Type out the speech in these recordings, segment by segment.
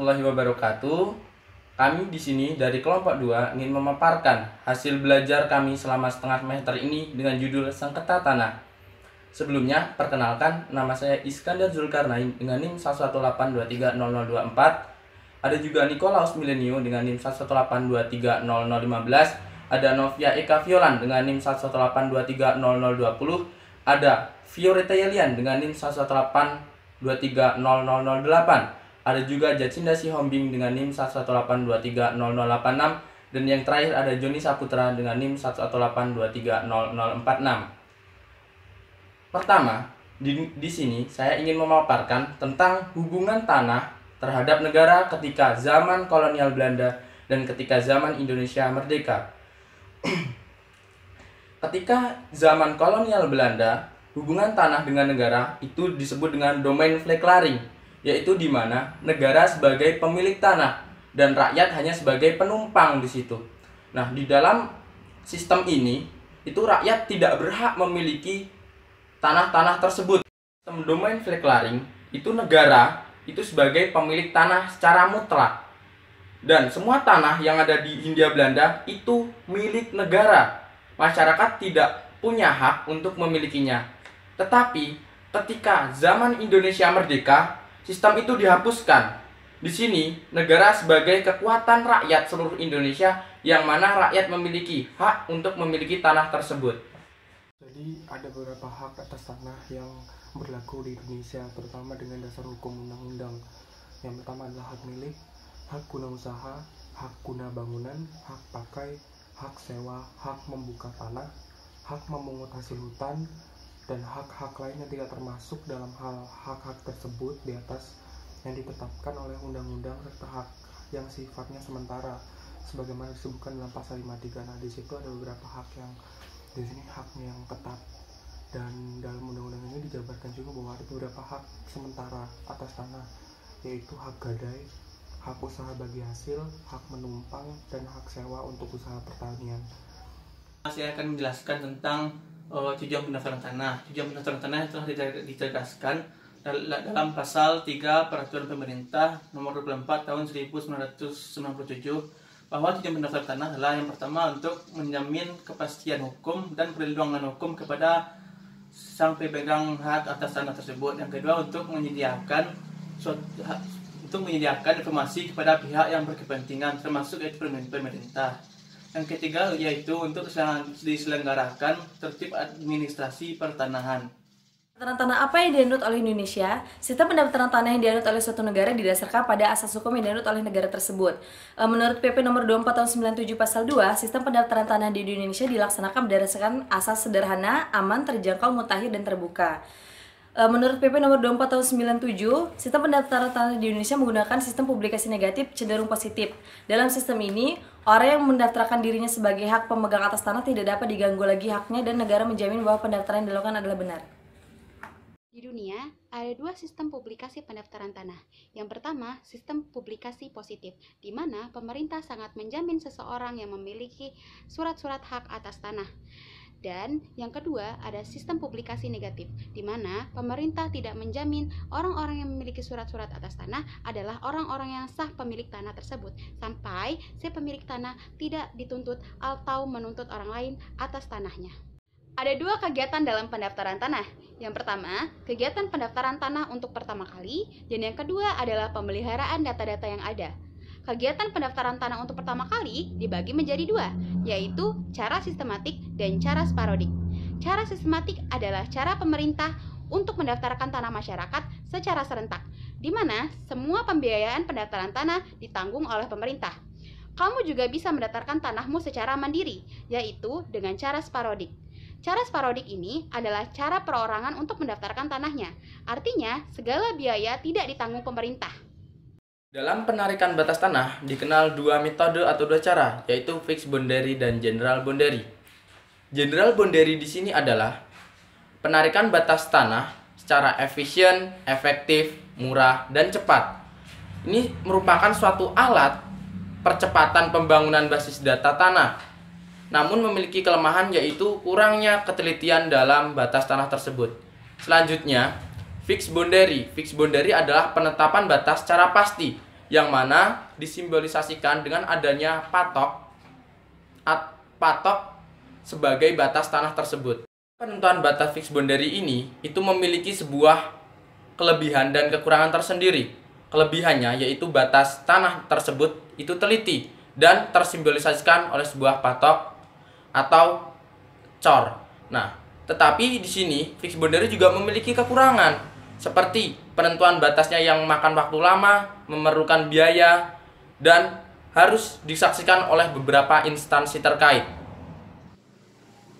warahmatullahi wabarakatuh. Kami di sini dari kelompok 2 ingin memaparkan hasil belajar kami selama setengah semester ini dengan judul Sengketa Tanah. Sebelumnya, perkenalkan, nama saya Iskandar Zulkarnain dengan NIM 118230024. Ada juga Nikolaus Milenio dengan NIM 118230015. Ada Novia Eka Violan dengan NIM 118230020. Ada Fioretta Yelian dengan NIM 118230008. Ada juga Jacinda Sihombing dengan NIM 118230086. Dan yang terakhir ada Joni Saputra dengan NIM 118230046. Pertama, di sini saya ingin memaparkan tentang hubungan tanah terhadap negara ketika zaman kolonial Belanda dan ketika zaman Indonesia merdeka. Ketika zaman kolonial Belanda, hubungan tanah dengan negara itu disebut dengan domain vleklaring, yaitu di mana negara sebagai pemilik tanah dan rakyat hanya sebagai penumpang di situ. Nah, di dalam sistem ini itu rakyat tidak berhak memiliki tanah-tanah tersebut. Sistem domain vleklaring itu negara itu sebagai pemilik tanah secara mutlak. Dan semua tanah yang ada di Hindia Belanda itu milik negara. Masyarakat tidak punya hak untuk memilikinya. Tetapi ketika zaman Indonesia merdeka, sistem itu dihapuskan. Di sini, negara sebagai kekuatan rakyat seluruh Indonesia yang mana rakyat memiliki hak untuk memiliki tanah tersebut. Jadi ada beberapa hak atas tanah yang berlaku di Indonesia, terutama dengan dasar hukum undang-undang. Yang pertama adalah hak milik, hak guna usaha, hak guna bangunan, hak pakai, hak sewa, hak membuka tanah, hak memungut hasil hutan, dan hak-hak lain yang tidak termasuk dalam hal hak-hak tersebut di atas yang ditetapkan oleh undang-undang serta hak yang sifatnya sementara sebagaimana disebutkan dalam pasal 53. Nah, di situ ada beberapa hak yang di sini haknya yang tetap, dan dalam undang-undang ini dijabarkan juga bahwa ada beberapa hak sementara atas tanah, yaitu hak gadai, hak usaha bagi hasil, hak menumpang, dan hak sewa untuk usaha pertanian. Saya akan menjelaskan tentang tujuan pendaftaran tanah. Tujuan pendaftaran tanah telah ditegaskan dalam pasal 3 Peraturan Pemerintah Nomor 24 Tahun 1997 bahwa tujuan pendaftaran tanah adalah yang pertama untuk menjamin kepastian hukum dan perlindungan hukum kepada sang pemegang hak atas tanah tersebut. Yang kedua untuk menyediakan informasi kepada pihak yang berkepentingan termasuk yaitu pemerintah. Yang ketiga yaitu untuk diselenggarakan tertib administrasi pertanahan. Pendaftaran tanah apa yang dianut oleh Indonesia? Sistem pendaftaran tanah yang dianut oleh suatu negara didasarkan pada asas hukum yang dianut oleh negara tersebut. Menurut PP nomor 24 tahun 97 pasal 2, sistem pendaftaran tanah di Indonesia dilaksanakan berdasarkan asas sederhana, aman, terjangkau, mutakhir, dan terbuka. Menurut PP nomor 24 tahun 97, sistem pendaftaran tanah di Indonesia menggunakan sistem publikasi negatif cenderung positif. Dalam sistem ini, orang yang mendaftarkan dirinya sebagai hak pemegang atas tanah tidak dapat diganggu lagi haknya dan negara menjamin bahwa pendaftaran yang dilakukan adalah benar. Di dunia, ada dua sistem publikasi pendaftaran tanah. Yang pertama, sistem publikasi positif, di mana pemerintah sangat menjamin seseorang yang memiliki surat-surat hak atas tanah. Dan yang kedua, ada sistem publikasi negatif, di mana pemerintah tidak menjamin orang-orang yang memiliki surat-surat atas tanah adalah orang-orang yang sah pemilik tanah tersebut, sampai si pemilik tanah tidak dituntut atau menuntut orang lain atas tanahnya. Ada dua kegiatan dalam pendaftaran tanah. Yang pertama, kegiatan pendaftaran tanah untuk pertama kali, dan yang kedua adalah pemeliharaan data-data yang ada. Kegiatan pendaftaran tanah untuk pertama kali dibagi menjadi dua, yaitu cara sistematik dan cara sporadik. Cara sistematik adalah cara pemerintah untuk mendaftarkan tanah masyarakat secara serentak, di mana semua pembiayaan pendaftaran tanah ditanggung oleh pemerintah. Kamu juga bisa mendaftarkan tanahmu secara mandiri, yaitu dengan cara sporadik. Cara sporadik ini adalah cara perorangan untuk mendaftarkan tanahnya. Artinya, segala biaya tidak ditanggung pemerintah. Dalam penarikan batas tanah dikenal dua metode atau dua cara, yaitu fixed boundary dan general boundary. General boundary di sini adalah penarikan batas tanah secara efisien, efektif, murah, dan cepat. Ini merupakan suatu alat percepatan pembangunan basis data tanah. Namun memiliki kelemahan yaitu kurangnya ketelitian dalam batas tanah tersebut. Selanjutnya, fixed boundary. Fixed boundary adalah penetapan batas secara pasti, yang mana disimbolisasikan dengan adanya patok sebagai batas tanah tersebut. Penentuan batas fixed boundary ini itu memiliki sebuah kelebihan dan kekurangan tersendiri. Kelebihannya yaitu batas tanah tersebut itu teliti dan tersimbolisasikan oleh sebuah patok atau cor. Nah, tetapi di sini fixed boundary juga memiliki kekurangan seperti penentuan batasnya yang makan waktu lama, memerlukan biaya, dan harus disaksikan oleh beberapa instansi terkait.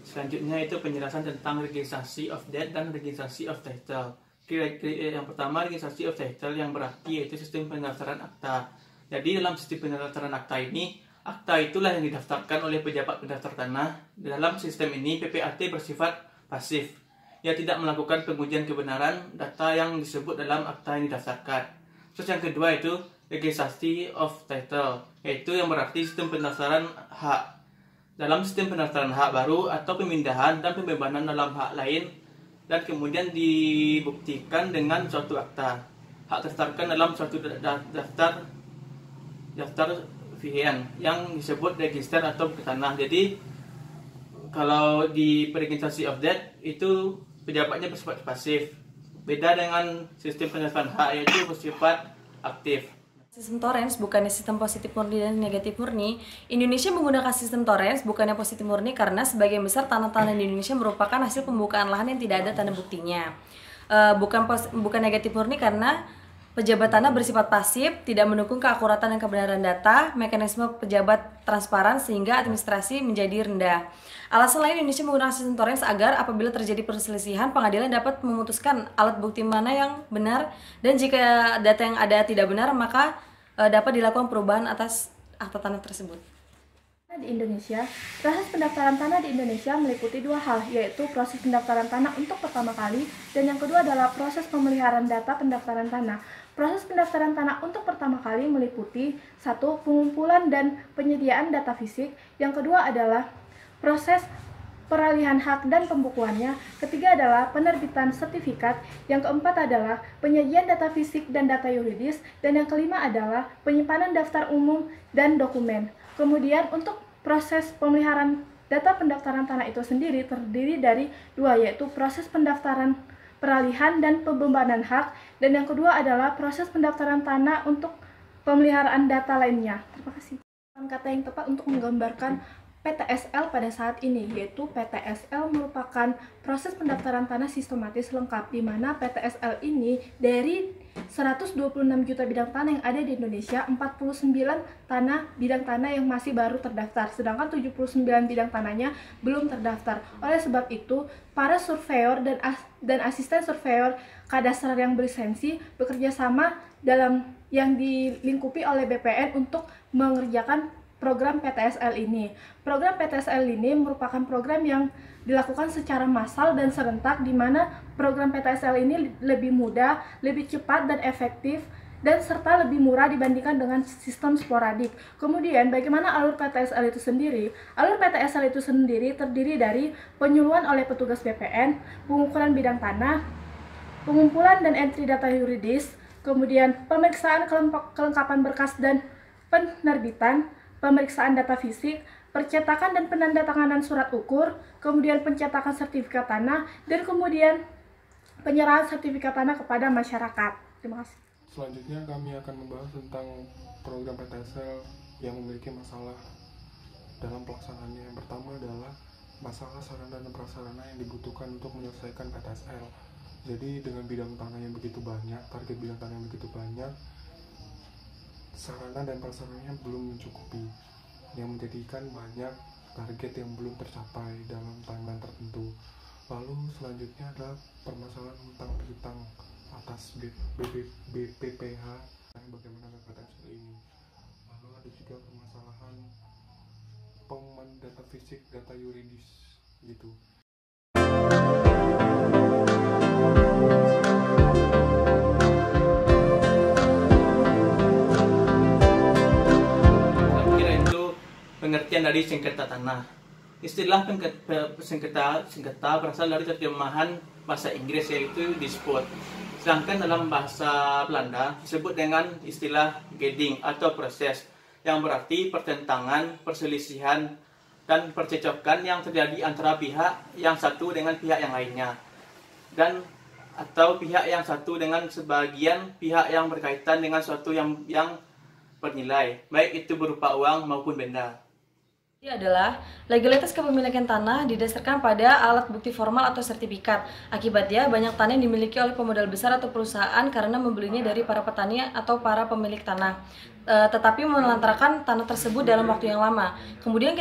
Selanjutnya itu penjelasan tentang registrasi of deed dan registrasi of title. Yang pertama, registrasi of title yang berarti yaitu sistem pendaftaran akta. Jadi dalam sistem pendaftaran akta ini, akta itulah yang didaftarkan oleh pejabat pendaftar tanah. Dalam sistem ini, PPAT bersifat pasif. Ia tidak melakukan pengujian kebenaran data yang disebut dalam akta yang didaftarkan. Terus yang kedua itu registrasi of title, yaitu yang berarti sistem pendaftaran hak. Dalam sistem pendaftaran hak baru atau pemindahan dan pembebanan dalam hak lain dan kemudian dibuktikan dengan suatu akta. Hak terdaftarkan dalam suatu daftar VN yang disebut register atau buku tanah. Jadi kalau di registrasi of deed itu pejabatnya bersifat pasif. Beda dengan sistem pendaftaran hak yaitu bersifat aktif. Sistem Torrens bukannya sistem positif murni dan negatif murni. Indonesia menggunakan sistem Torrens bukannya positif murni karena sebagian besar tanah-tanah di Indonesia merupakan hasil pembukaan lahan yang tidak ada tanda buktinya. Bukan negatif murni karena pejabat tanah bersifat pasif, tidak mendukung keakuratan dan kebenaran data, mekanisme pejabat transparan sehingga administrasi menjadi rendah. Alasan lain Indonesia menggunakan sistem Torrens agar apabila terjadi perselisihan, pengadilan dapat memutuskan alat bukti mana yang benar dan jika data yang ada tidak benar, maka dapat dilakukan perubahan atas akta tanah tersebut. Di Indonesia, proses pendaftaran tanah di Indonesia meliputi dua hal, yaitu proses pendaftaran tanah untuk pertama kali dan yang kedua adalah proses pemeliharaan data pendaftaran tanah. Proses pendaftaran tanah untuk pertama kali meliputi 1. Pengumpulan dan penyediaan data fisik, yang kedua adalah proses peralihan hak dan pembukuannya, ketiga adalah penerbitan sertifikat, yang keempat adalah penyajian data fisik dan data yuridis, dan yang kelima adalah penyimpanan daftar umum dan dokumen. Kemudian untuk proses pemeliharaan data pendaftaran tanah itu sendiri terdiri dari dua, yaitu proses pendaftaran peralihan dan pembebanan hak, dan yang kedua adalah proses pendaftaran tanah untuk pemeliharaan data lainnya. Terima kasih. Kata yang tepat untuk menggambarkan PTSL pada saat ini, yaitu PTSL merupakan proses pendaftaran tanah sistematis lengkap, di mana PTSL ini dari 126 juta bidang tanah yang ada di Indonesia, 49 bidang tanah yang masih baru terdaftar, sedangkan 79 bidang tanahnya belum terdaftar. Oleh sebab itu, para surveyor dan asisten surveyor kadastral yang berlisensi bekerja sama dalam yang dilingkupi oleh BPN untuk mengerjakan program PTSL ini. Program PTSL ini merupakan program yang dilakukan secara massal dan serentak, di mana program PTSL ini lebih mudah, lebih cepat dan efektif, dan serta lebih murah dibandingkan dengan sistem sporadik. Kemudian, bagaimana alur PTSL itu sendiri? Alur PTSL itu sendiri terdiri dari penyuluhan oleh petugas BPN, pengukuran bidang tanah, pengumpulan dan entry data yuridis, kemudian pemeriksaan kelengkapan berkas dan penerbitan, pemeriksaan data fisik, percetakan dan penandatanganan surat ukur, kemudian pencetakan sertifikat tanah, dan kemudian penyerahan sertifikat tanah kepada masyarakat. Terima kasih. Selanjutnya kami akan membahas tentang program PTSL yang memiliki masalah dalam pelaksanaannya. Yang pertama adalah masalah sarana dan prasarana yang dibutuhkan untuk menyelesaikan PTSL. Jadi dengan bidang tanah yang begitu banyak, target bidang tanah yang begitu banyak, sarana dan prasarananya belum mencukupi, yang menjadikan banyak target yang belum tercapai dalam timeline tertentu. Lalu selanjutnya adalah permasalahan tentang piutang atas BPPH bagaimana PTSL ini. Lalu ada juga permasalahan pengumuman data fisik, data yuridis gitu. Pengertian dari sengketa tanah. Istilah sengketa berasal dari terjemahan bahasa Inggris yaitu dispute. Sedangkan dalam bahasa Belanda disebut dengan istilah geding atau proses, yang berarti pertentangan, perselisihan, dan percecokan yang terjadi antara pihak yang satu dengan pihak yang lainnya, dan atau pihak yang satu dengan sebagian pihak yang berkaitan dengan suatu yang bernilai, baik itu berupa uang maupun benda. Ini adalah legalitas kepemilikan tanah didasarkan pada alat bukti formal atau sertifikat. Akibatnya, banyak tanah yang dimiliki oleh pemodal besar atau perusahaan karena membelinya dari para petani atau para pemilik tanah, tetapi menelantarkan tanah tersebut dalam waktu yang lama. Kemudian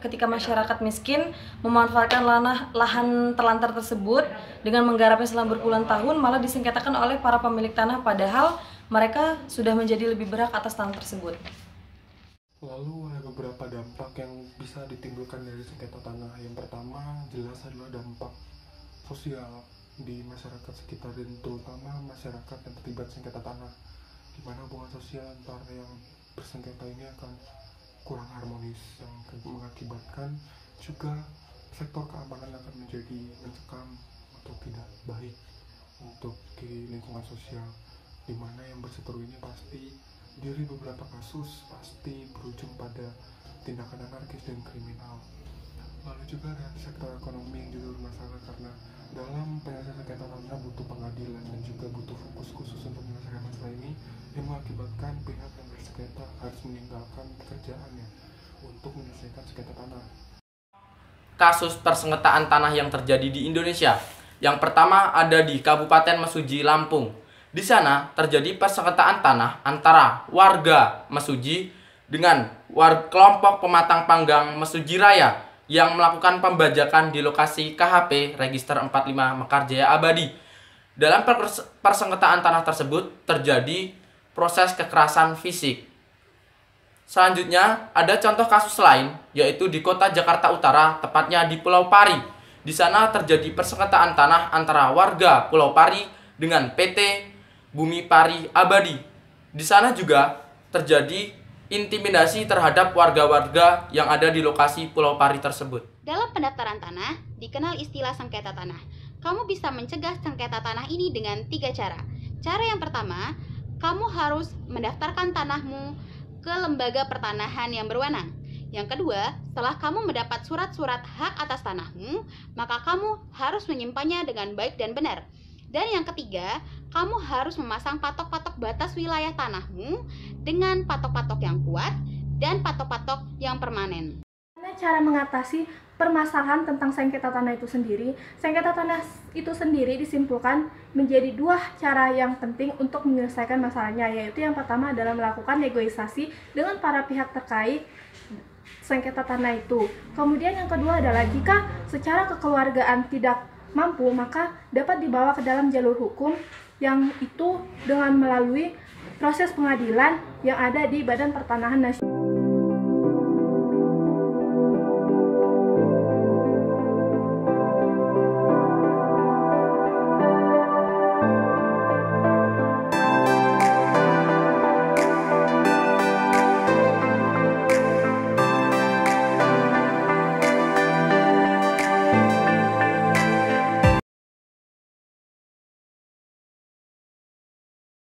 ketika masyarakat miskin memanfaatkan lahan terlantar tersebut dengan menggarapnya selama berpuluhan tahun, malah disengketakan oleh para pemilik tanah padahal mereka sudah menjadi lebih berhak atas tanah tersebut. Lalu ada beberapa dampak yang bisa ditimbulkan dari sengketa tanah. Yang pertama jelas adalah dampak sosial di masyarakat sekitar dan terutama masyarakat yang terlibat sengketa tanah, di mana hubungan sosial antara yang bersengketa ini akan kurang harmonis, yang mengakibatkan juga sektor keamanan akan menjadi mencekam atau tidak baik untuk di lingkungan sosial, di mana yang berseteru ini pasti dari beberapa kasus pasti berujung pada tindakan anarkis dan kriminal. Lalu juga ada sektor ekonomi yang juga bermasalah karena dalam penyelesaian sengketa tanah butuh pengadilan dan juga butuh fokus khusus untuk menyelesaikan masalah ini, yang mengakibatkan pihak yang bersengketa harus meninggalkan pekerjaannya untuk menyelesaikan sengketa tanah. Kasus persengketaan tanah yang terjadi di Indonesia. Yang pertama ada di Kabupaten Mesuji, Lampung. Di sana terjadi persengketaan tanah antara warga Mesuji dengan kelompok pematang panggang Mesuji Raya yang melakukan pembajakan di lokasi KHP Register 45 Mekarjaya Abadi. Dalam persengketaan tanah tersebut terjadi proses kekerasan fisik. Selanjutnya ada contoh kasus lain, yaitu di kota Jakarta Utara, tepatnya di Pulau Pari. Di sana terjadi persengketaan tanah antara warga Pulau Pari dengan PT Bumi Pari Abadi. Di sana juga terjadi intimidasi terhadap warga-warga yang ada di lokasi Pulau Pari tersebut. Dalam pendaftaran tanah, dikenal istilah sengketa tanah. Kamu bisa mencegah sengketa tanah ini dengan 3 cara. Cara yang pertama, kamu harus mendaftarkan tanahmu ke lembaga pertanahan yang berwenang. Yang kedua, setelah kamu mendapat surat-surat hak atas tanahmu, maka kamu harus menyimpannya dengan baik dan benar. Dan yang ketiga, kamu harus memasang patok-patok batas wilayah tanahmu dengan patok-patok yang kuat dan patok-patok yang permanen. Cara mengatasi permasalahan tentang sengketa tanah itu sendiri. Sengketa tanah itu sendiri disimpulkan menjadi 2 cara yang penting untuk menyelesaikan masalahnya, yaitu yang pertama adalah melakukan negosiasi dengan para pihak terkait sengketa tanah itu. Kemudian yang kedua adalah jika secara kekeluargaan tidak mampu, maka dapat dibawa ke dalam jalur hukum, yang itu dengan melalui proses pengadilan yang ada di Badan Pertanahan Nasional.